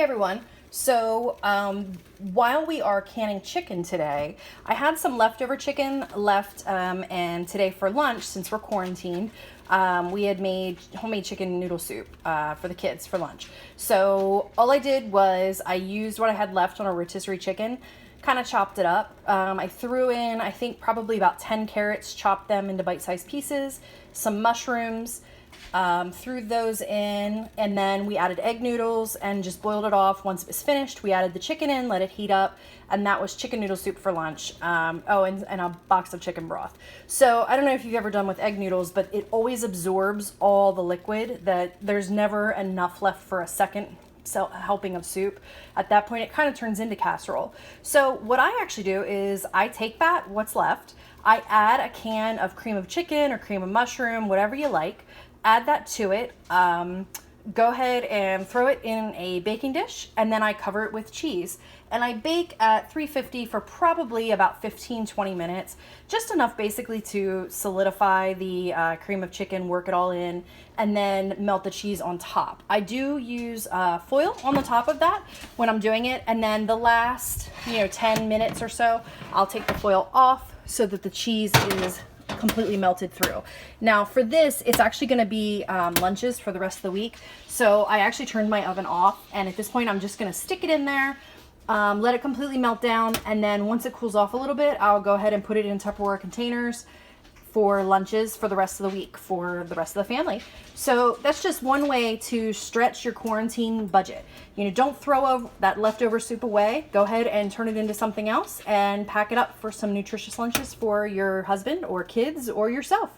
everyone. So while we are canning chicken today, I had some leftover chicken left, and today for lunch, since we're quarantined, we had made homemade chicken noodle soup for the kids for lunch. So all I did was I used what I had left on a rotisserie chicken, kind of chopped it up. I threw in, I think, probably about 10 carrots, chopped them into bite-sized pieces, some mushrooms, threw those in, and then we added egg noodles and just boiled it off. Once it was finished, we added the chicken in, let it heat up, and that was chicken noodle soup for lunch. And a box of chicken broth. So I don't know if you've ever done with egg noodles, but it always absorbs all the liquid, that there's never enough left for a second helping of soup. At that point, it kind of turns into casserole. So what I actually do is I take that, what's left, I add a can of cream of chicken or cream of mushroom, whatever you like, add that to it, go ahead and throw it in a baking dish, and then I cover it with cheese. And I bake at 350 for probably about 15-20 minutes, just enough basically to solidify the cream of chicken, work it all in, and then melt the cheese on top. I do use foil on the top of that when I'm doing it, and then the last 10 minutes or so, I'll take the foil off so that the cheese is completely melted through. Now for this, it's actually going to be lunches for the rest of the week. So I actually turned my oven off, and at this point I'm just going to stick it in there, let it completely melt down, and then once it cools off a little bit, I'll go ahead and put it in Tupperware containers for lunches for the rest of the week for the rest of the family. So that's just one way to stretch your quarantine budget. Don't throw that leftover soup away. Go ahead and turn it into something else and pack it up for some nutritious lunches for your husband or kids or yourself.